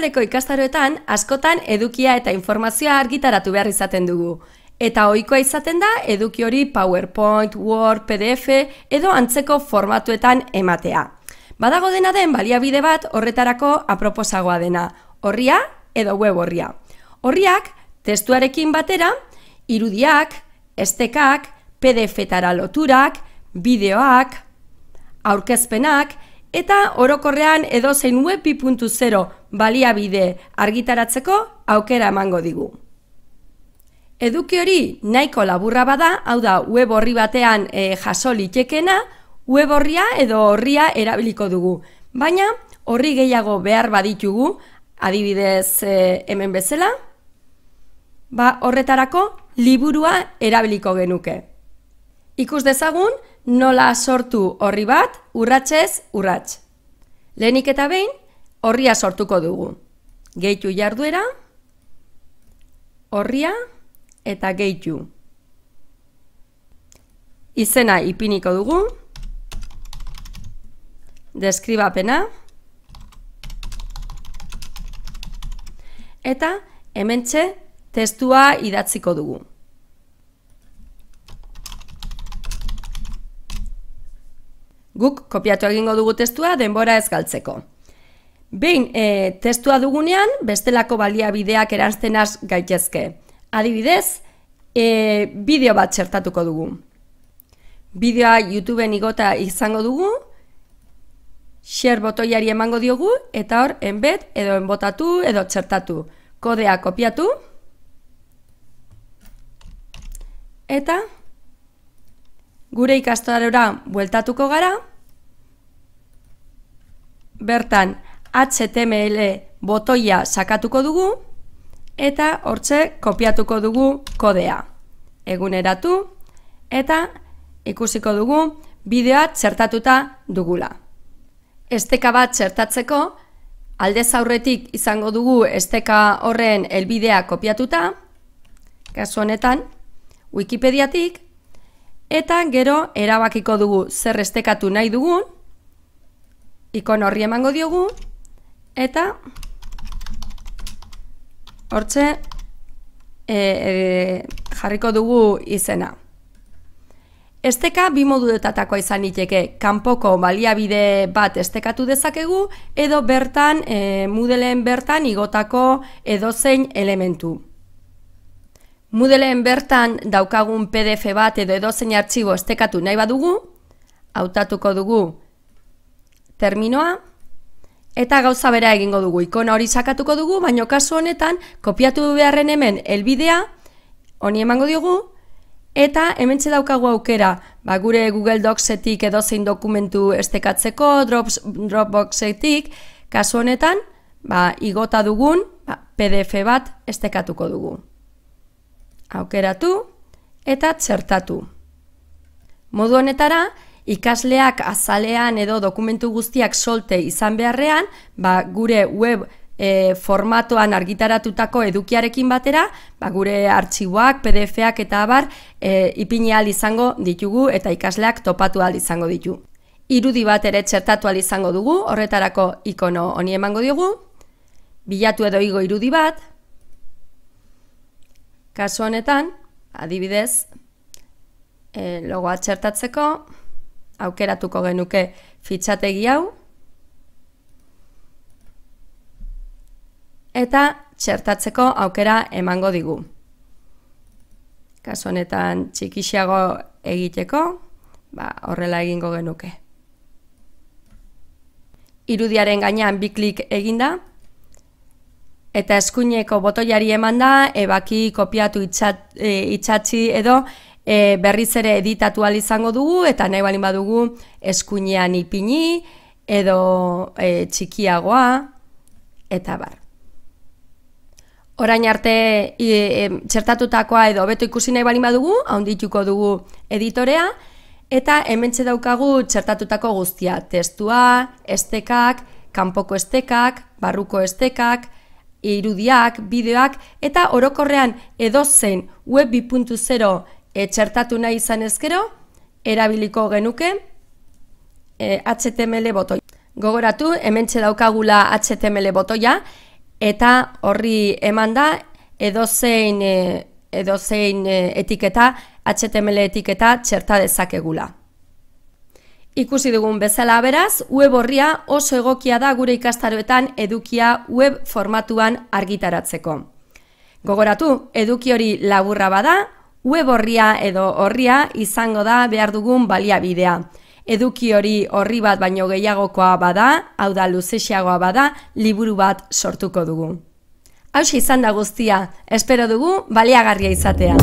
bereko ikastaroetan askotan edukia eta informazioa argitaratu behar izaten dugu. Eta ohikoa izaten da eduki hori PowerPoint, Word, PDF edo antzeko formatuetan ematea. Badago dena den baliabide bat horretarako aproposagoa dena, orria edo web orria. Orriak testuarekin batera irudiak, estekak, PDF-tara loturak, bideoak, aurkezpenak eta orokorrean edozein web 2.0 baliabide argitaratzeko aukera emango digu. Eduki hori nahiko laburra bada, hau da web orri batean jaso litekena, web orria edo orria erabiliko dugu. Baina orri gehiago behar baditugu, adibidez hemen bezala, horretarako liburua erabiliko genuke. Ikus dezagun nola sortu orri bat urratsez urrats. Lehenik eta behin orria sortuko dugu. Gehitu jarduera, orria eta gehitu. Izena ipiniko dugu, deskribapena, eta hementxe testua idatziko dugu. Guk kopiatu egingo dugu testua denbora ez galtzeko. Behin testua dugunean, bestelako baliabideak eranzten has gaitezke. Adibidez, bideo bat txertatuko dugu. Bideoa YouTubeen igota izango dugu, share botoiari emango diogu, eta hor, embed edo enbotatu edo txertatu. Kodea kopiatu, eta gure ikastarora bueltatuko gara, bertan HTML botoia sakatuko dugu, eta hortxe kopiatuko dugu kodea. Eguneratu, eta ikusiko dugu bideoa txertatuta dugula. Esteka bat txertatzeko, aldez aurretik izango dugu esteka horren helbidea kopiatuta, kasu honetan, Wikipediatik, eta gero erabakiko dugu zer estekatu nahi dugun, ikon horri emango diogu, eta hortxe jarriko dugu izena. Esteka bi modutetakoa izan liteke, kanpoko baliabide bat estekatu dezakegu, edo bertan, Moodleen bertan igotako edozein elementu. Moodleen bertan daukagun PDF bat edo edozein artxibo estekatu nahi badugu, hautatuko dugu terminoa, eta gauza bera egingo dugu. Ikona hori sakatuko dugu, baina kasu honetan kopiatu beharren hemen helbidea, honi emango diogu, eta hementxe daukagu aukera, gure Google Docsetik edozein dokumentu estekatzeko, Dropboxetik, kasu honetan, igota dugun PDF bat estekatuko dugu. Aukeratu eta txertatu. Modu honetara, ikasleak azalean edo dokumentu guztiak solte izan beharrean, gure web formatoan argitaratutako edukiarekin batera, gure artxiboak, PDF-ak eta abar ipini ahal izango ditugu eta ikasleak topatu ahal izango ditu. Irudi bat ere txertatu ahal izango dugu, horretarako ikono honi emango diogu, bilatu edo igo irudi bat, kasu honetan, adibidez, logoa txertatzeko, aukeratuko genuke fitxategi hau, eta txertatzeko aukera emango digu. Kasu honetan txikixiago egiteko, horrela egingo genuke. Irudiaren gainean bi klik eginda, eta eskuineko botoiari eman da, ebaki, kopiatu, itxatzi edo berriz ere editatu ahal izango dugu, eta nahi balin badugu eskuinean ipini edo txikiagoa, eta bar. Orain arte txertatutakoa edo hobeto ikusi nahi balin badugu, handituko dugu editorea, eta hementxe daukagu txertatutako guztia, testua, estekak, kanpoko estekak, barruko estekak, irudiak, bideoak, eta orokorrean edozein web 2.0 txertatu nahi izan ezkero, erabiliko genuke HTML botoi. Gogoratu, hementxe daukagula HTML botoia, eta horri eman da edozein etiketa, HTML etiketa txerta dezakegula. Ikusi dugun bezala beraz, web orria oso egokia da gure ikastaroetan edukia web formatuan argitaratzeko. Gogoratu, eduki hori laburra bada, web orria edo orria izango da behar dugun baliabidea. Eduki hori orri bat baino gehiagokoa bada, hau da luzexeagoa bada, liburu bat sortuko dugu. Hauxe izan da guztia, espero dugu baliagarria izatea.